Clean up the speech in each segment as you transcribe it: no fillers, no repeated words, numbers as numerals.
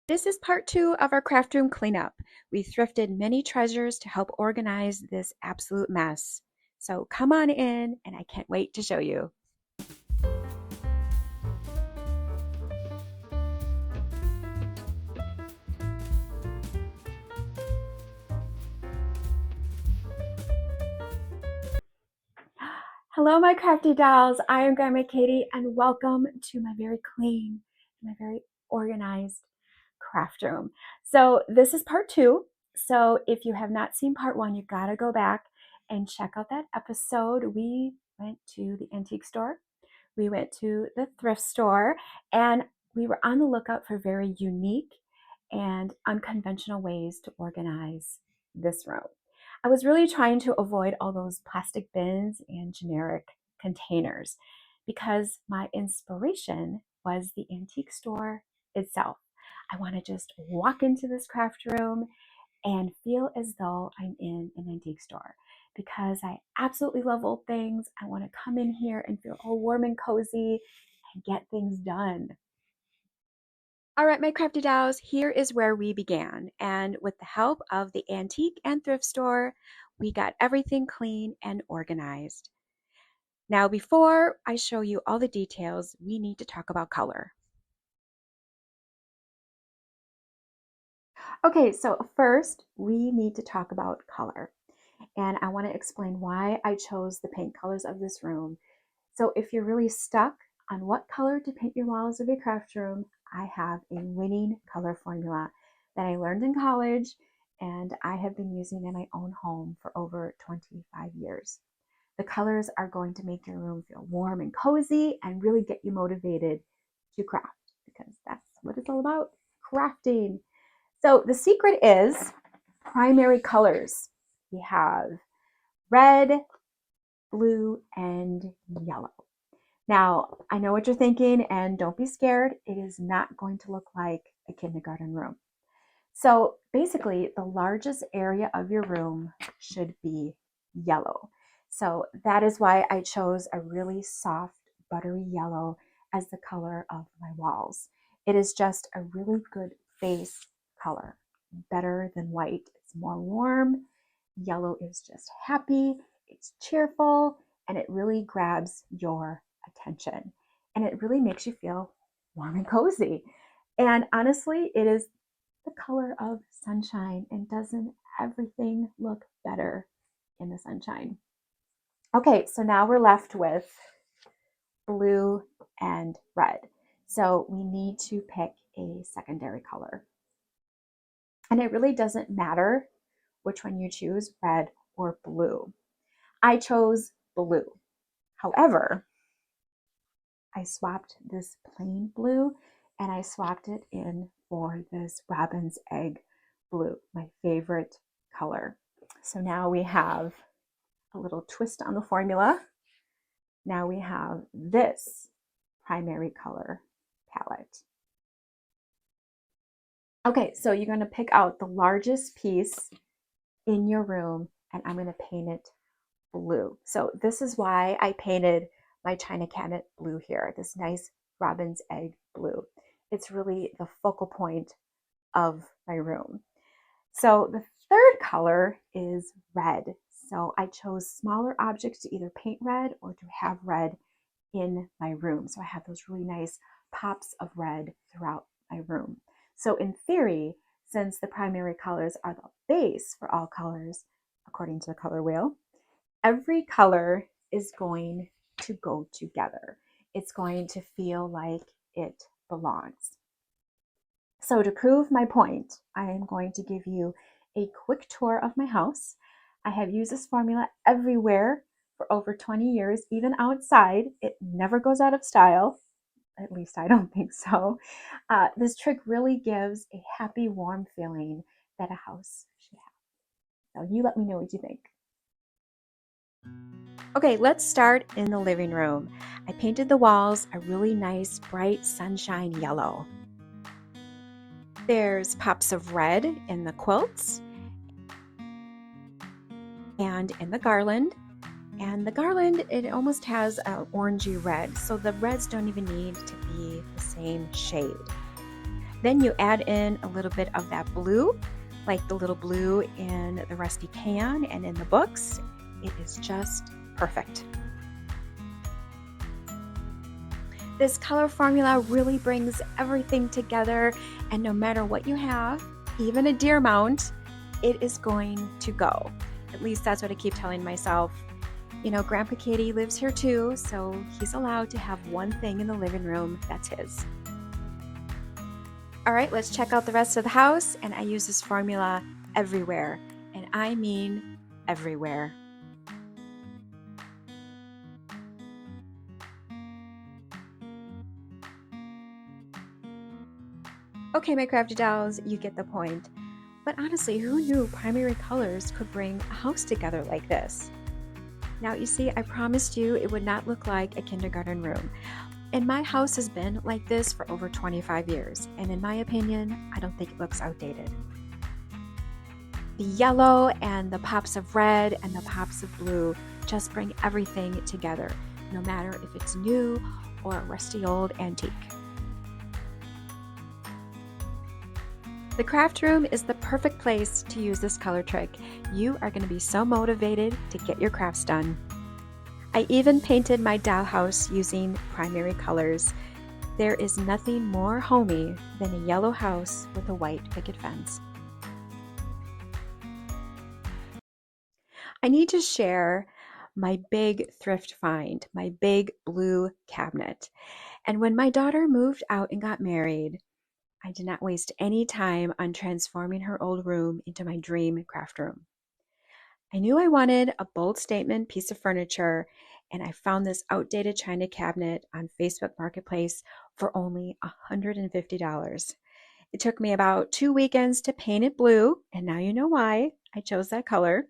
This is part 2 of our craft room cleanup. We thrifted many treasures to help organize this absolute mess. So come on in, and I can't wait to show you. Hello, my crafty dolls. I am Grandma Katie, and welcome to my very clean, my very organized craft room. So this is part 2. So if you have not seen part 1, you gotta go back and check out that episode. We went to the antique store, we went to the thrift store, and we were on the lookout for very unique and unconventional ways to organize this room. I was really trying to avoid all those plastic bins and generic containers because my inspiration was the antique store itself. I want to just walk into this craft room and feel as though I'm in an antique store because I absolutely love old things. I want to come in here and feel all warm and cozy and get things done. All right, my crafty dolls, here is where we began. And with the help of the antique and thrift store, we got everything clean and organized. Now, before I show you all the details, we need to talk about color. Okay, so first we need to talk about color. And I want to explain why I chose the paint colors of this room. So if you're really stuck on what color to paint your walls of your craft room, I have a winning color formula that I learned in college, and I have been using in my own home for over 25 years. The colors are going to make your room feel warm and cozy and really get you motivated to craft because that's what it's all about, crafting. So the secret is primary colors. We have red, blue, and yellow. Now, I know what you're thinking, and don't be scared. It is not going to look like a kindergarten room. So basically, the largest area of your room should be yellow. So that is why I chose a really soft, buttery yellow as the color of my walls. It is just a really good base color, better than white. It's more warm. Yellow is just happy, it's cheerful, and it really grabs your attention. And it really makes you feel warm and cozy. And honestly, it is the color of sunshine, and doesn't everything look better in the sunshine? Okay, so now we're left with blue and red. So we need to pick a secondary color. And it really doesn't matter which one you choose, red or blue. I chose blue. However, I swapped this plain blue and I swapped it in for this robin's egg blue, my favorite color. So now we have a little twist on the formula. Now we have this primary color palette. Okay, so you're going to pick out the largest piece in your room and I'm going to paint it blue. So this is why I painted my china cabinet blue here, this nice robin's egg blue. It's really the focal point of my room. So the third color is red. So I chose smaller objects to either paint red or to have red in my room. So I have those really nice pops of red throughout my room. So in theory, since the primary colors are the base for all colors, according to the color wheel, every color is going to go together. It's going to feel like it belongs. So to prove my point, I am going to give you a quick tour of my house. I have used this formula everywhere for over 20 years, even outside. It never goes out of style. At least I don't think so. This trick really gives a happy, warm feeling that a house should have. So you let me know what you think. Okay, let's start in the living room. I painted the walls a really nice, bright sunshine yellow. There's pops of red in the quilts and in the garland. And the garland, it almost has an orangey red, so the reds don't even need to be the same shade. Then you add in a little bit of that blue, like the little blue in the rusty can and in the books. It is just perfect. This color formula really brings everything together, and no matter what you have, even a deer mount, it is going to go. At least that's what I keep telling myself. You know, Grandpa Katie lives here too, so he's allowed to have one thing in the living room that's his. All right, let's check out the rest of the house, and I use this formula everywhere, and I mean everywhere. Okay, my crafty dolls, you get the point. But honestly, who knew primary colors could bring a house together like this? Now, you see, I promised you it would not look like a kindergarten room. And my house has been like this for over 25 years, and in my opinion, I don't think it looks outdated. The yellow and the pops of red and the pops of blue just bring everything together, no matter if it's new or a rusty old antique. The craft room is the perfect place to use this color trick. You are going to be so motivated to get your crafts done. I even painted my dollhouse using primary colors. There is nothing more homey than a yellow house with a white picket fence. I need to share my big thrift find, my big blue cabinet. And when my daughter moved out and got married, I did not waste any time on transforming her old room into my dream craft room. I knew I wanted a bold statement piece of furniture, and I found this outdated china cabinet on Facebook Marketplace for only $150. It took me about 2 weekends to paint it blue, and now you know why I chose that color.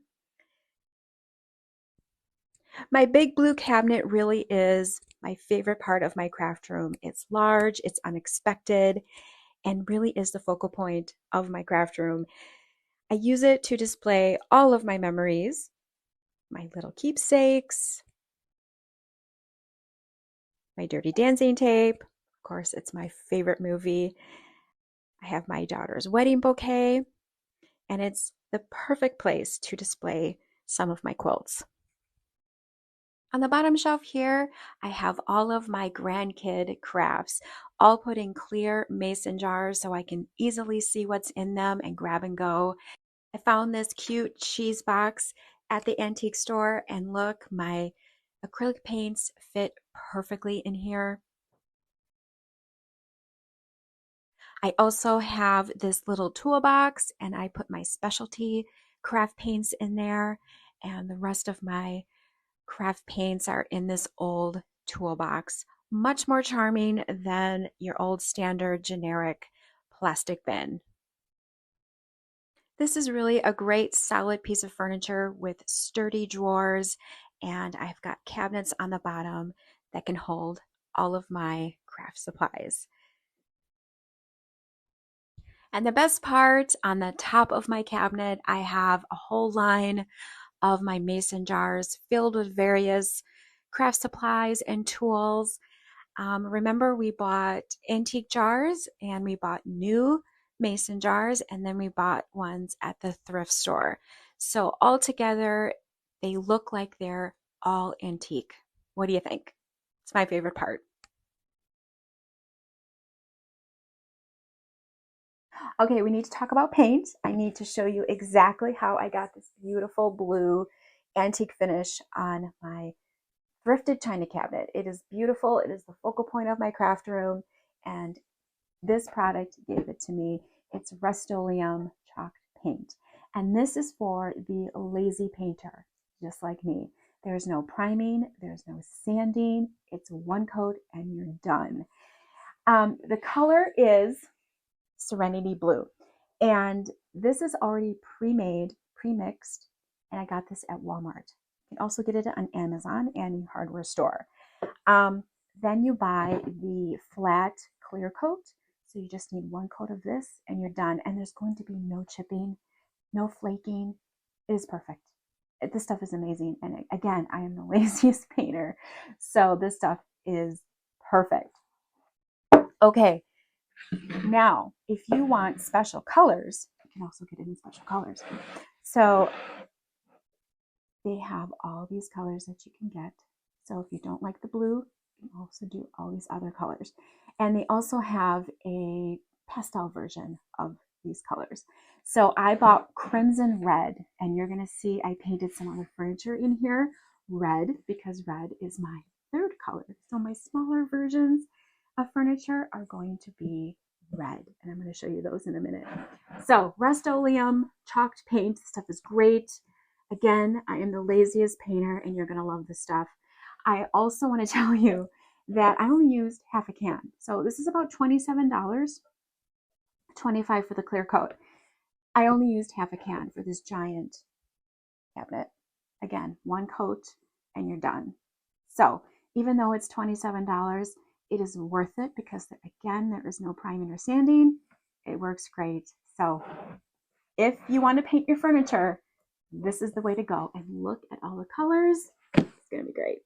My big blue cabinet really is my favorite part of my craft room. It's large, it's unexpected, and really is the focal point of my craft room. I use it to display all of my memories, my little keepsakes, my Dirty Dancing tape. Of course, it's my favorite movie. I have my daughter's wedding bouquet, and it's the perfect place to display some of my quilts. On the bottom shelf here, I have all of my grandkid crafts, all put in clear mason jars so I can easily see what's in them and grab and go. I found this cute cheese box at the antique store, and look, my acrylic paints fit perfectly in here. I also have this little toolbox, and I put my specialty craft paints in there, and the rest of my craft paints are in this old toolbox. Much more charming than your old standard generic plastic bin. This is really a great solid piece of furniture with sturdy drawers, and I've got cabinets on the bottom that can hold all of my craft supplies. And the best part, on the top of my cabinet, I have a whole line of my mason jars filled with various craft supplies and tools. Remember, we bought antique jars and we bought new mason jars, and then we bought ones at the thrift store. So all together, they look like they're all antique. What do you think? It's my favorite part. Okay, we need to talk about paint. I need to show you exactly how I got this beautiful blue antique finish on my thrifted china cabinet. It is beautiful. It is the focal point of my craft room, and this product gave it to me. It's Rust-Oleum chalked paint, and this is for the lazy painter, just like me. There's no priming, there's no sanding. It's one coat and you're done. The color is Serenity Blue, and this is already pre-made, pre-mixed, and I got this at Walmart. You can also get it on Amazon and hardware store. Um, then you buy the flat clear coat. So you just need one coat of this and you're done. And there's going to be no chipping, no flaking. It is perfect. This stuff is amazing. And again, I am the laziest painter. So this stuff is perfect. Okay, Now, if you want special colors, you can also get it in special colors. So they have all these colors that you can get. So if you don't like the blue, you can also do all these other colors. And they also have a pastel version of these colors. So I bought crimson red, and you're going to see I painted some other furniture in here red because red is my third color. So my smaller versions of furniture are going to be red, and I'm going to show you those in a minute. So Rust-Oleum chalked paint, this stuff is great. Again, I am the laziest painter, and you're going to love this stuff. I also want to tell you that I only used half a can. So this is about $27, $25 for the clear coat. I only used half a can for this giant cabinet. Again, one coat and you're done. So even though it's $27, it is worth it because, again, there is no priming or sanding. It works great. So if you want to paint your furniture, this is the way to go. And look at all the colors. It's going to be great.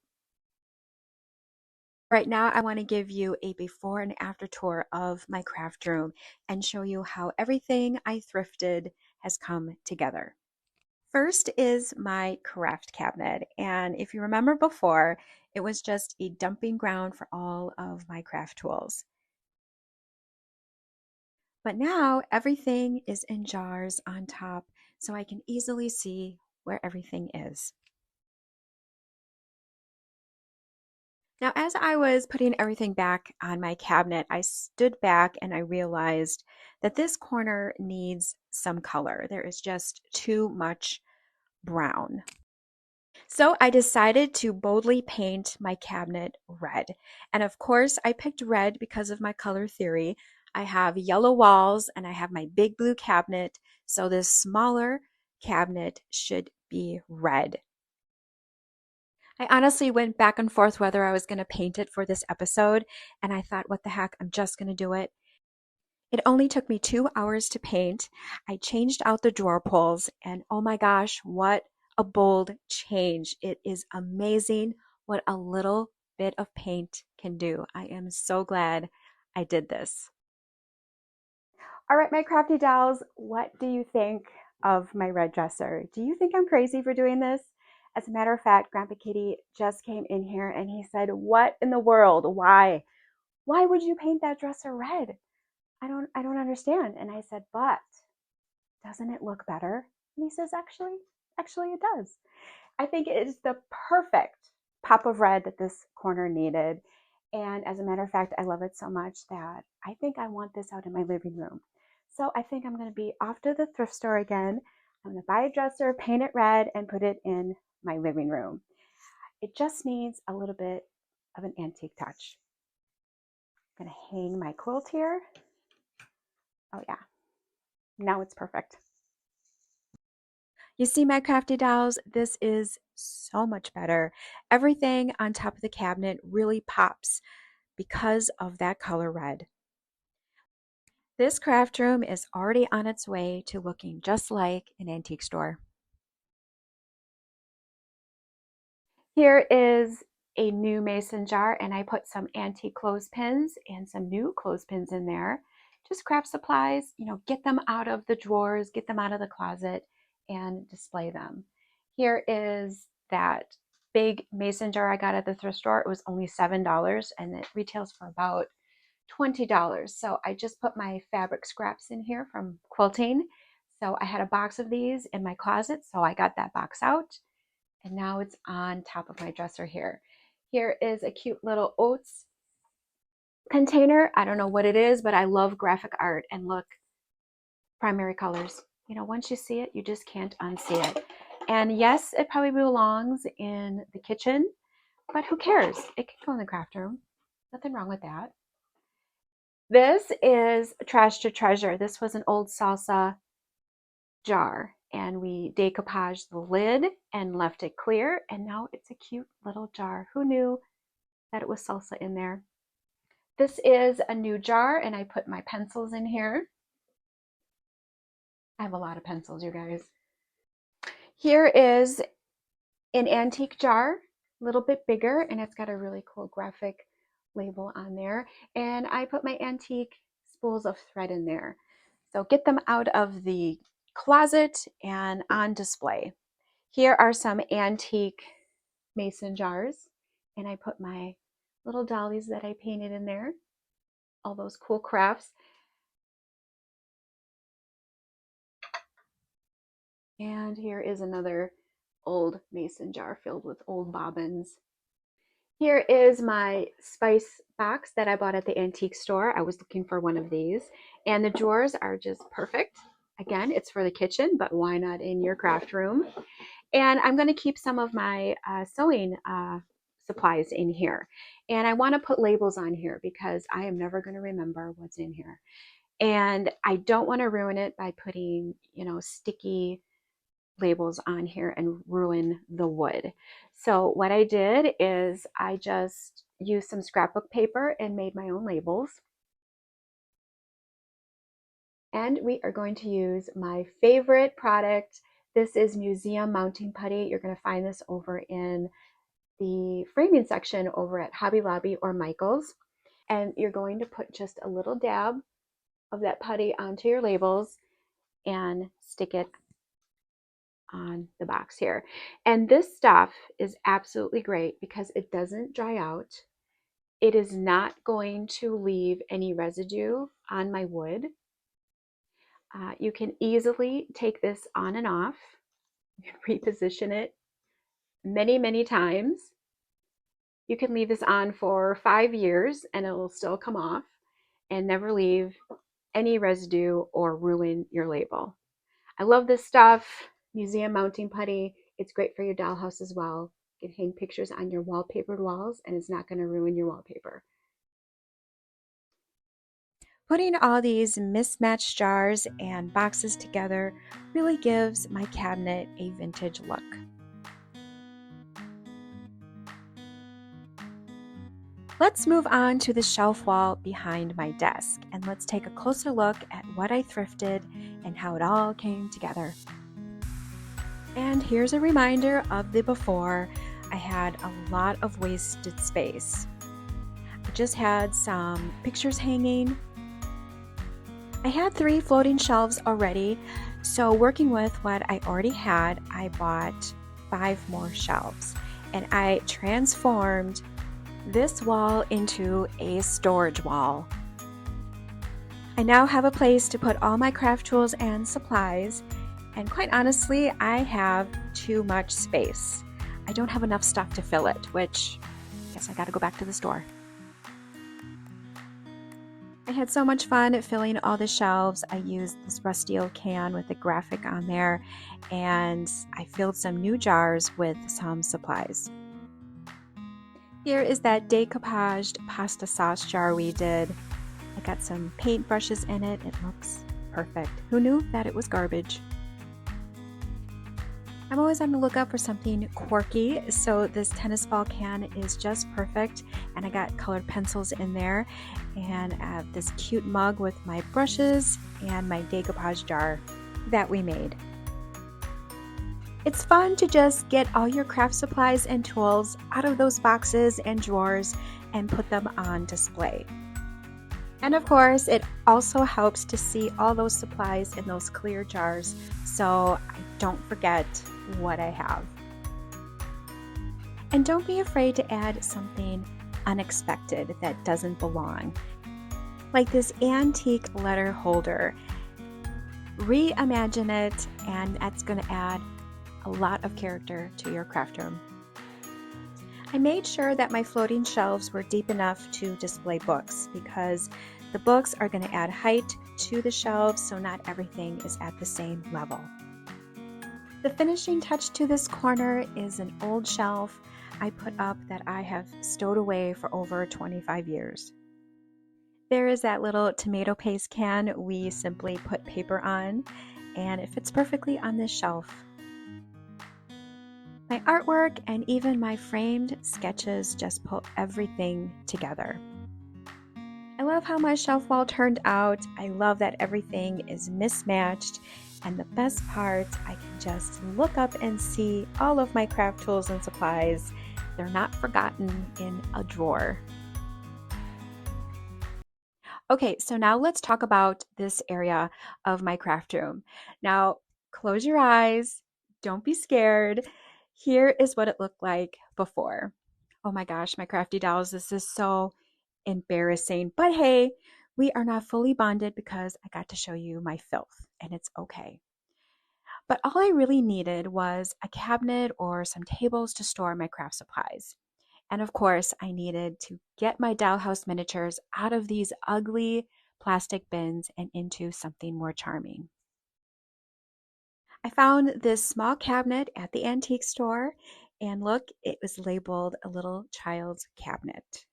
Right now, I want to give you a before and after tour of my craft room and show you how everything I thrifted has come together. First is my craft cabinet, and if you remember before, it was just a dumping ground for all of my craft tools. But now everything is in jars on top, so I can easily see where everything is. Now, as I was putting everything back on my cabinet, I stood back and I realized that this corner needs some color. There is just too much brown. So I decided to boldly paint my cabinet red. And of course, I picked red because of my color theory. I have yellow walls and I have my big blue cabinet, so this smaller cabinet should be red. I honestly went back and forth whether I was going to paint it for this episode, and I thought, what the heck, I'm just going to do it. It only took me 2 hours to paint. I changed out the drawer pulls, and oh my gosh, what a bold change. It is amazing what a little bit of paint can do. I am so glad I did this. All right, my crafty dolls, what do you think of my red dresser? Do you think I'm crazy for doing this? As a matter of fact, Grandpa Kitty just came in here and he said, "What in the world? Why? Why would you paint that dresser red? I don't understand." And I said, "But doesn't it look better?" And he says, actually it does. I think it is the perfect pop of red that this corner needed. And as a matter of fact, I love it so much that I think I want this out in my living room. So I think I'm going to be off to the thrift store again. I'm going to buy a dresser, paint it red, and put it in my living room. It just needs a little bit of an antique touch. I'm going to hang my quilt here. Oh yeah, now it's perfect. You see my crafty dolls, this is so much better. Everything on top of the cabinet really pops because of that color red. This craft room is already on its way to looking just like an antique store. Here is a new mason jar, and I put some antique clothespins and some new clothespins in there. Just craft supplies, get them out of the drawers, get them out of the closet, and display them. Here is that big mason jar I got at the thrift store. It was only $7 and it retails for about $20. So I just put my fabric scraps in here from quilting. So I had a box of these in my closet, so I got that box out. And now it's on top of my dresser here. Here is a cute little oats container. I don't know what it is, but I love graphic art. And look, primary colors. Once you see it, you just can't unsee it. And yes, it probably belongs in the kitchen, but who cares? It can go in the craft room. Nothing wrong with that. This is Trash to Treasure. This was an old salsa jar, and we decoupaged the lid and left it clear, and now it's a cute little jar. Who knew that it was salsa in there? This is a new jar, and I put my pencils in here. I have a lot of pencils, you guys. Here is an antique jar, a little bit bigger, and it's got a really cool graphic label on there. And I put my antique spools of thread in there. So get them out of the closet and on display. Here are some antique mason jars, and I put my little dollies that I painted in there, all those cool crafts. And here is another old mason jar filled with old bobbins. Here is my spice box that I bought at the antique store. I was looking for one of these, and the drawers are just perfect. Again, it's for the kitchen, but why not in your craft room? And I'm going to keep some of my sewing supplies in here. And I want to put labels on here because I am never going to remember what's in here. And I don't want to ruin it by putting, sticky labels on here and ruin the wood. So what I did is I just used some scrapbook paper and made my own labels. And we are going to use my favorite product. This is museum mounting putty. You're going to find this over in the framing section over at Hobby Lobby or Michael's. And you're going to put just a little dab of that putty onto your labels and stick it on the box here. And this stuff is absolutely great because it doesn't dry out. It is not going to leave any residue on my wood. You can easily take this on and off. You can reposition it many, many times. You can leave this on for 5 years and it will still come off and never leave any residue or ruin your label. I love this stuff. Museum mounting putty. It's great for your dollhouse as well. You can hang pictures on your wallpapered walls and it's not going to ruin your wallpaper. Putting all these mismatched jars and boxes together really gives my cabinet a vintage look. Let's move on to the shelf wall behind my desk and let's take a closer look at what I thrifted and how it all came together. And here's a reminder of the before. I had a lot of wasted space. I just had some pictures hanging. I had 3 floating shelves already, so working with what I already had, I bought 5 more shelves. And I transformed this wall into a storage wall. I now have a place to put all my craft tools and supplies, and quite honestly, I have too much space. I don't have enough stuff to fill it, which I guess I gotta go back to the store. I had so much fun filling all the shelves. I used this rusty old can with a graphic on there, and I filled some new jars with some supplies. Here is that decoupaged pasta sauce jar we did. I got some paint brushes in it. It looks perfect. Who knew that it was garbage? I'm always on the lookout for something quirky, so this tennis ball can is just perfect, and I got colored pencils in there, and I have this cute mug with my brushes and my decoupage jar that we made. It's fun to just get all your craft supplies and tools out of those boxes and drawers and put them on display. And of course, it also helps to see all those supplies in those clear jars so I don't forget what I have. And don't be afraid to add something unexpected that doesn't belong. Like this antique letter holder. Reimagine it, and that's going to add a lot of character to your craft room. I made sure that my floating shelves were deep enough to display books because the books are going to add height to the shelves, so not everything is at the same level. The finishing touch to this corner is an old shelf I put up that I have stowed away for over 25 years. There is that little tomato paste can we simply put paper on, and it fits perfectly on this shelf. My artwork and even my framed sketches just pull everything together. I love how my shelf wall turned out. I love that everything is mismatched, and the best part, I can just look up and see all of my craft tools and supplies. They're not forgotten in a drawer. Okay, so now let's talk about this area of my craft room. Now, close your eyes. Don't be scared. Here is what it looked like before. Oh my gosh, my crafty dolls, this is so embarrassing. But hey, we are not fully bonded because I got to show you my filth, and it's okay. But all I really needed was a cabinet or some tables to store my craft supplies. And of course, I needed to get my Dollhouse miniatures out of these ugly plastic bins and into something more charming. I found this small cabinet at the antique store, and look, it was labeled a little child's cabinet.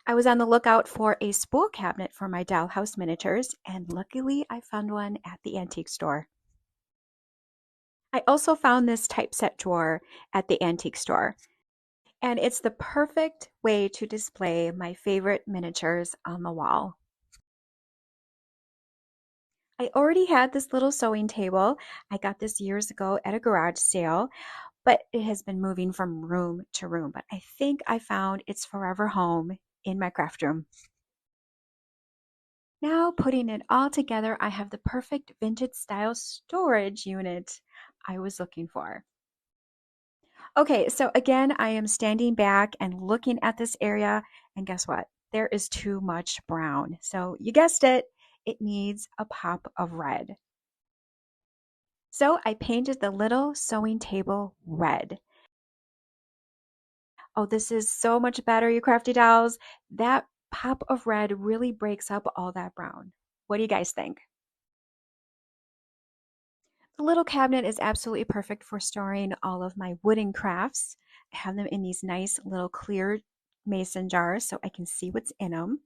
I was on the lookout for a spool cabinet for my Dollhouse miniatures, and luckily I found one at the antique store. I also found this typeset drawer at the antique store, and it's the perfect way to display my favorite miniatures on the wall. I already had this little sewing table. I got this years ago at a garage sale, but it has been moving from room to room. But I think I found its forever home in my craft room. Now, putting it all together, I have the perfect vintage style storage unit I was looking for. Okay, so again, I am standing back and looking at this area, and guess what? There is too much brown. So you guessed it, it needs a pop of red. So I painted the little sewing table red. Oh, this is so much better, you crafty dolls. That pop of red really breaks up all that brown. What do you guys think? The little cabinet is absolutely perfect for storing all of my wooden crafts. I have them in these nice little clear mason jars so I can see what's in them.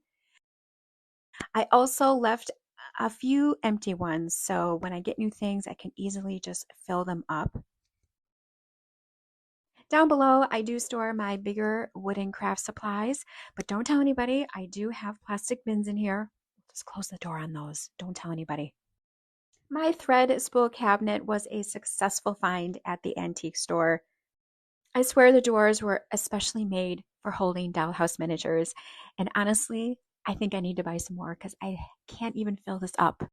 I also left a few empty ones so when I get new things, I can easily just fill them up. Down below, I do store my bigger wooden craft supplies, but don't tell anybody. I do have plastic bins in here. Just close the door on those. Don't tell anybody. My thread spool cabinet was a successful find at the antique store. I swear the drawers were especially made for holding dollhouse miniatures. And honestly, I think I need to buy some more because I can't even fill this up.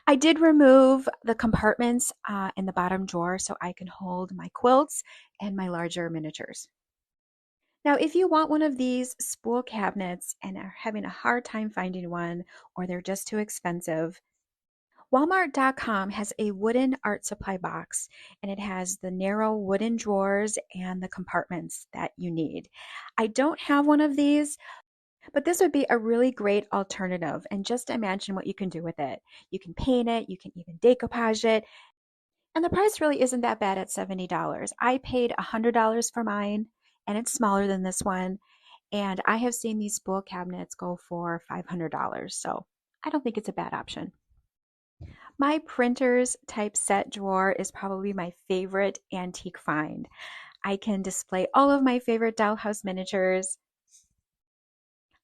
I did remove the compartments in the bottom drawer so I can hold my quilts and my larger miniatures. Now, if you want one of these spool cabinets and are having a hard time finding one or they're just too expensive, Walmart.com has a wooden art supply box and it has the narrow wooden drawers and the compartments that you need. I don't have one of these, but this would be a really great alternative. And just imagine what you can do with it. You can paint it, you can even decoupage it, and the price really isn't that bad at $70. I paid $100 for mine, and it's smaller than this one. And I have seen these spool cabinets go for $500, so I don't think it's a bad option. My printer's typeset drawer is probably my favorite antique find. I can display all of my favorite dollhouse miniatures.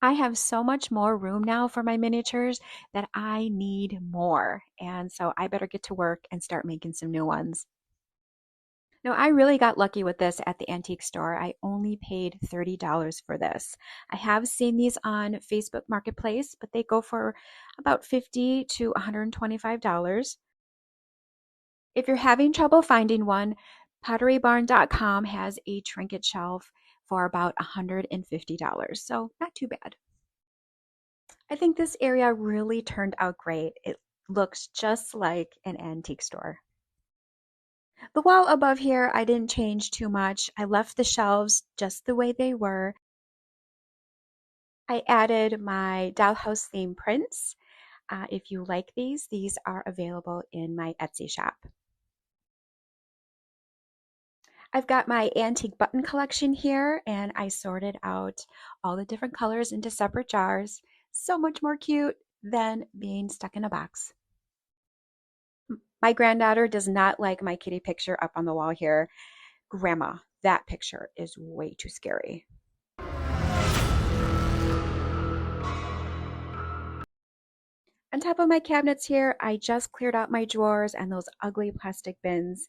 I have so much more room now for my miniatures that I need more. And so I better get to work and start making some new ones. No, I really got lucky with this at the antique store. I only paid $30 for this. I have seen these on Facebook Marketplace, but they go for about $50 to $125. If you're having trouble finding one, potterybarn.com has a trinket shelf for about $150, so not too bad. I think this area really turned out great. It looks just like an antique store. The wall above here, I didn't change too much. I left the shelves just the way they were. I added my dollhouse theme prints. If you like these are available in my Etsy shop. I've got my antique button collection here and I sorted out all the different colors into separate jars. So much more cute than being stuck in a box. My granddaughter does not like my kitty picture up on the wall here. Grandma, that picture is way too scary. On top of my cabinets here, I just cleared out my drawers and those ugly plastic bins.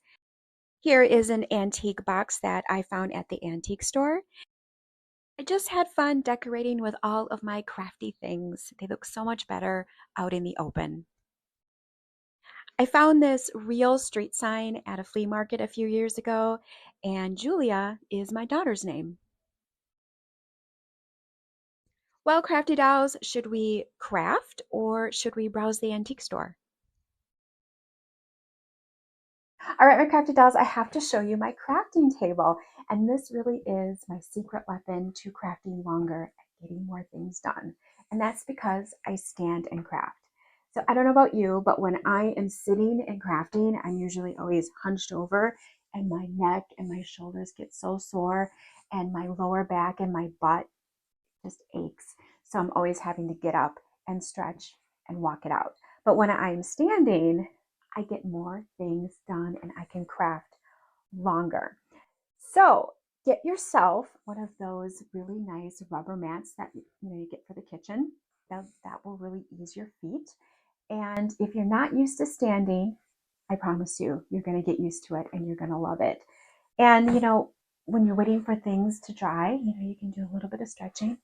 Here is an antique box that I found at the antique store. I just had fun decorating with all of my crafty things. They look so much better out in the open. I found this real street sign at a flea market a few years ago, and Julia is my daughter's name. Well, crafty dolls, should we craft or should we browse the antique store? All right, my crafty dolls, I have to show you my crafting table. And this really is my secret weapon to crafting longer and getting more things done. And that's because I stand and craft. So I don't know about you, but when I am sitting and crafting, I'm usually always hunched over and my neck and my shoulders get so sore and my lower back and my butt just aches. So I'm always having to get up and stretch and walk it out. But when I'm standing, I get more things done and I can craft longer. So get yourself one of those really nice rubber mats that you get for the kitchen. That will really ease your feet. And if you're not used to standing, I promise you're going to get used to it and you're going to love it. And when you're waiting for things to dry, you can do a little bit of stretching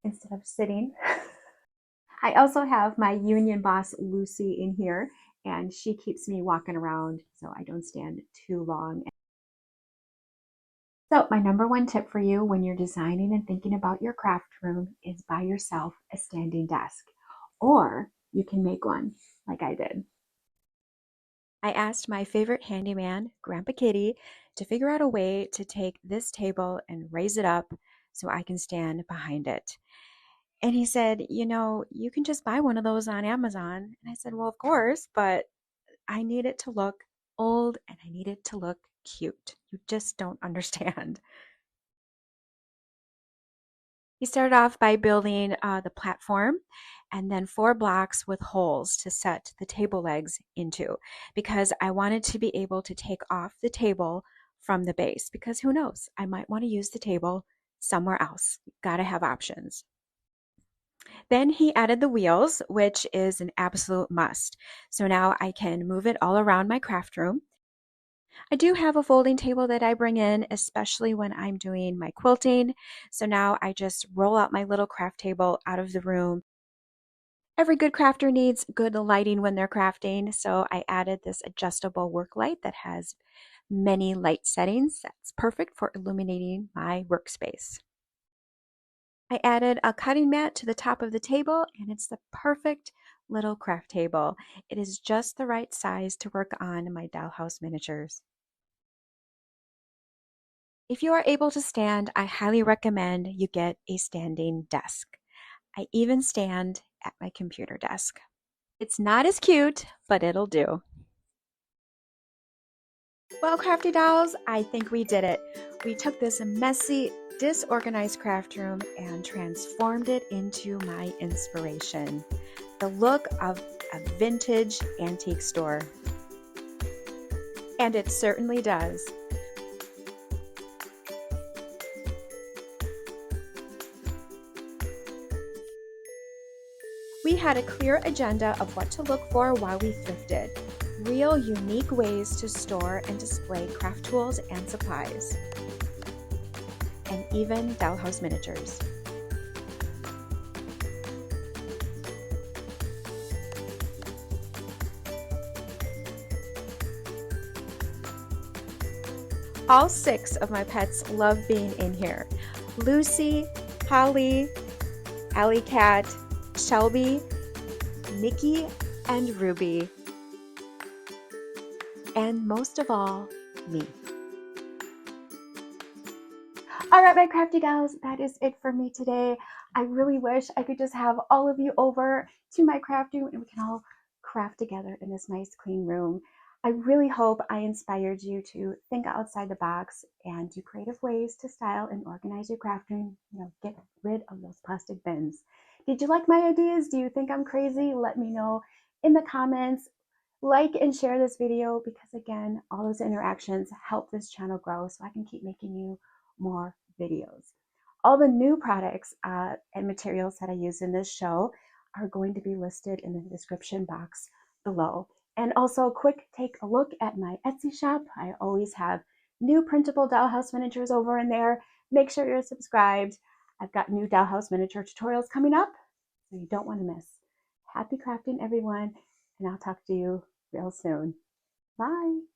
instead of sitting. I also have my union boss, Lucy, in here, and she keeps me walking around so I don't stand too long. So my number one tip for you when you're designing and thinking about your craft room is buy yourself a standing desk, or you can make one like I did. I asked my favorite handyman, Grandpa Kitty, to figure out a way to take this table and raise it up so I can stand behind it. And he said, you can just buy one of those on Amazon. And I said, well, of course, but I need it to look old and I need it to look cute. You just don't understand. He started off by building the platform and then 4 blocks with holes to set the table legs into because I wanted to be able to take off the table from the base because who knows, I might want to use the table somewhere else. Gotta have options. Then he added the wheels, which is an absolute must. So now I can move it all around my craft room. I do have a folding table that I bring in, especially when I'm doing my quilting. So now I just roll out my little craft table out of the room. Every good crafter needs good lighting when they're crafting, so I added this adjustable work light that has many light settings. That's perfect for illuminating my workspace. I added a cutting mat to the top of the table, and it's the perfect little craft table. It is just the right size to work on my Dollhouse Miniatures. If you are able to stand, I highly recommend you get a standing desk. I even stand at my computer desk. It's not as cute, but it'll do. Well, Crafty Dolls, I think we did it. We took this messy, disorganized craft room and transformed it into my inspiration. The look of a vintage antique store. And it certainly does. We had a clear agenda of what to look for while we thrifted. Real unique ways to store and display craft tools and supplies. And even Dollhouse Miniatures. All 6 of my pets love being in here. Lucy, Holly, Alley Cat, Shelby, Nikki, and Ruby. And most of all, me. All right, my crafty dolls, that is it for me today. I really wish I could just have all of you over to my craft room and we can all craft together in this nice clean room. I really hope I inspired you to think outside the box and do creative ways to style and organize your craft room. Get rid of those plastic bins. Did you like my ideas? Do you think I'm crazy? Let me know in the comments. Like and share this video because again, all those interactions help this channel grow so I can keep making you more videos. All the new products and materials that I use in this show are going to be listed in the description box below. And also take a look at my Etsy shop. I always have new printable dollhouse miniatures over in there make sure you're subscribed. I've got new Dollhouse miniature tutorials coming up, so you don't want to miss. Happy crafting, everyone, and I'll talk to you real soon. Bye.